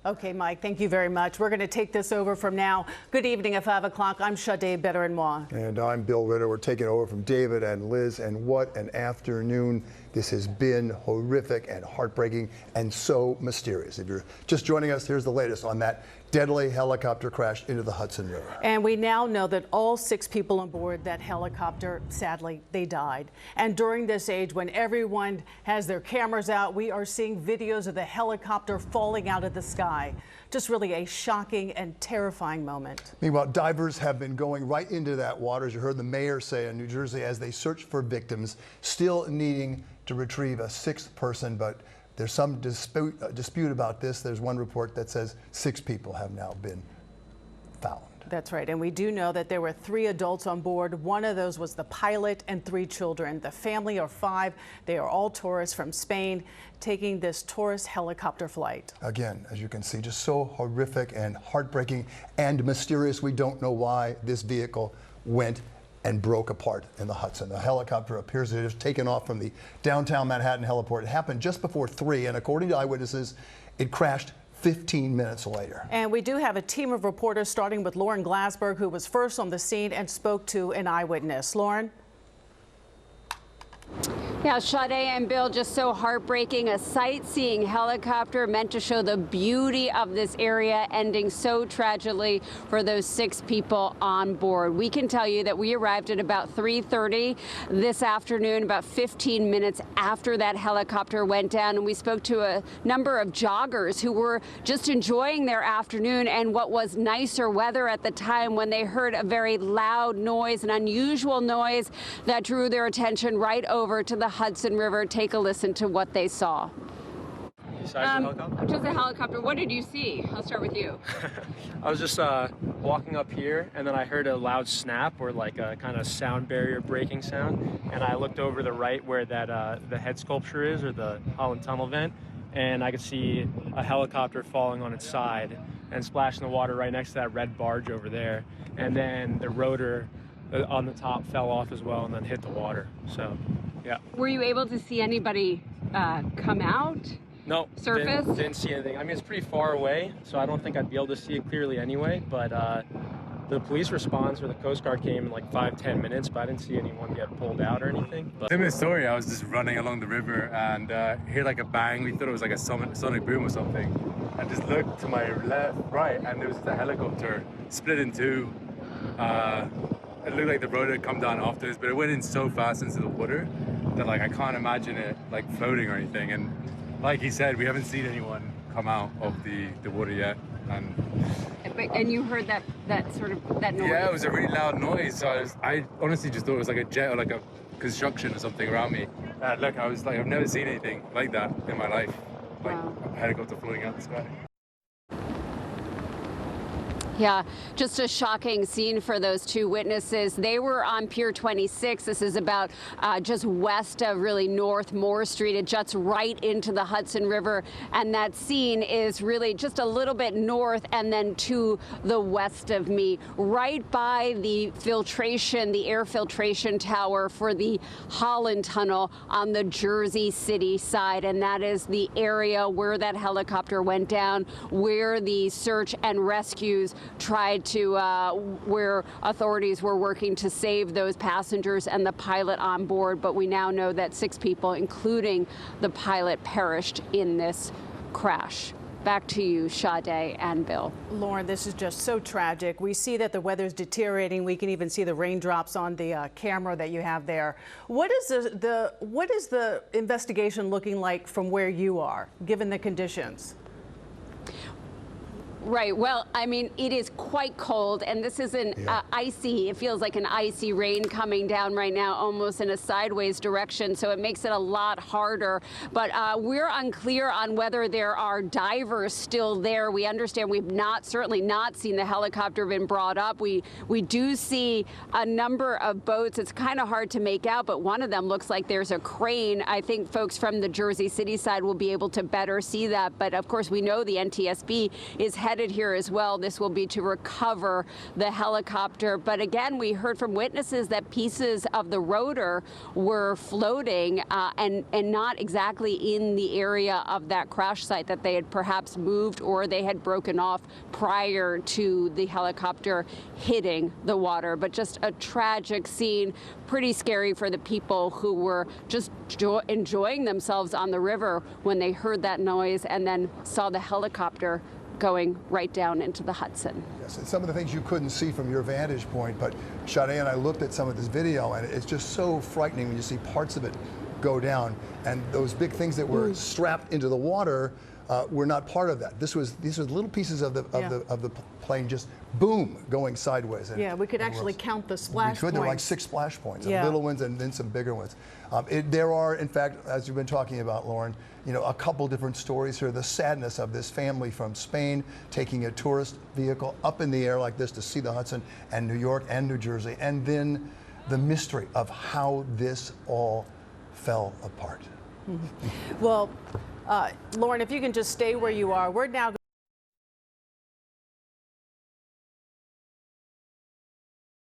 Okay, Mike, thank you very much. We're going to take this over from now. Good evening at 5 o'clock. I'm Sade Better-Moi. And I'm Bill Ritter. We're taking over from David and Liz. And what an afternoon this has been. Horrific and heartbreaking and so mysterious. If you're just joining us, here's the latest on that deadly helicopter crash into the Hudson River. And we now know that all 6 people on board that helicopter, sadly, they died. And during this age, when everyone has their cameras out, we are seeing videos of the helicopter falling out of the sky. Just really a shocking and terrifying moment. Meanwhile, divers have been going right into that water, as you heard the mayor say in New Jersey, as they search for victims, still needing to retrieve a 6th person, but there's some dispute about this. There's one report that says 6 people have now been found. That's right. And we do know that there were 3 adults on board. One of those was the pilot and 3 children. The family are 5. They are all tourists from Spain taking this tourist helicopter flight. Again, as you can see, just so horrific and heartbreaking and mysterious. We don't know why this vehicle went and broke apart in the Hudson. The helicopter appears to have taken off from the downtown Manhattan heliport. It happened just before 3, and according to eyewitnesses, it crashed 15 minutes later. And we do have a team of reporters, starting with Lauren Glassberg, who was first on the scene and spoke to an eyewitness. Lauren? Yeah, Sade and Bill, just so heartbreaking. A sightseeing helicopter meant to show the beauty of this area, ending so tragically for those 6 people on board. We can tell you that we arrived at about 3:30 this afternoon, about 15 minutes after that helicopter went down, and we spoke to a number of joggers who were just enjoying their afternoon and what was nicer weather at the time, when they heard a very loud noise, an unusual noise that drew their attention right over to the Hudson River. Take a listen to what they saw. Just a helicopter. What did you see? I'll start with you. I was just walking up here, and then I heard a loud snap, or like a kind of sound barrier breaking sound. And I looked over the right where that the head sculpture is, or the Holland Tunnel vent, and I could see a helicopter falling on its side and splashing the water right next to that red barge over there. And then the rotor on the top fell off as well, and then hit the water. So, yeah. Were you able to see anybody come out? No, surface? Didn't see anything. I mean, it's pretty far away, so I don't think I'd be able to see it clearly anyway, but the police response, or the Coast Guard, came in like 5-10 minutes, but I didn't see anyone get pulled out or anything. But similar story, I was just running along the river and heard like a bang. We thought it was like a sonic boom or something. I just looked to my left, right, and there was the helicopter split in 2. It looked like the rotor had come down after this, but it went in so fast into the water that like I can't imagine it like floating or anything. And like he said, we haven't seen anyone come out of the water yet. And you heard that noise? Yeah, it was a really loud noise. So I honestly just thought it was like a jet or like a construction or something around me. Look, I was like, I've never seen anything like that in my life. Like a helicopter floating out the sky. Yeah, just a shocking scene for those 2 witnesses. They were on Pier 26. This is about just west of really North Moore Street. It juts right into the Hudson River, and that scene is really just a little bit north and then to the west of me, right by the filtration, the air filtration tower for the Holland Tunnel on the Jersey City side. And that is the area where that helicopter went down, where the search and rescues tried to, where authorities were working to save those passengers and the pilot on board. But we now know that 6 people, including the pilot, perished in this crash. Back to you, Sade and Bill. Lauren, this is just so tragic. We see that the weather's deteriorating. We can even see the raindrops on the camera that you have there. What is the investigation looking like from where you are, given the conditions? Right. Well, I mean, it is quite cold, and this is an icy, it feels like an icy rain coming down right now, almost in a sideways direction, so it makes it a lot harder. But we're unclear on whether there are divers still there. We understand we've certainly not seen the helicopter been brought up. We do see a number of boats. It's kind of hard to make out, but one of them looks like there's a crane. I think folks from the Jersey City side will be able to better see that. But of course, we know the NTSB is heading headed here as well. This will be to recover the helicopter. But again, we heard from witnesses that pieces of the rotor were floating and not exactly in the area of that crash site, that they had perhaps moved or they had broken off prior to the helicopter hitting the water. But just a tragic scene, pretty scary for the people who were just enjoying themselves on the river when they heard that noise and then saw the helicopter going right down into the Hudson. Yes, and some of the things you couldn't see from your vantage point, but Sade and I looked at some of this video, and it's just so frightening when you see parts of it go down, and those big things that were strapped into the water were not part of that. These were little pieces of the plane just boom going sideways. And, yeah, we could actually count the splash points. There were like 6 splash points, little ones and then some bigger ones. There are, in fact, as you've been talking about, Lauren, you know, a couple different stories here. The sadness of this family from Spain taking a tourist vehicle up in the air like this to see the Hudson, and New York and New Jersey, and then the mystery of how this all fell apart. Well, Lauren, if you can just stay where you are, we're now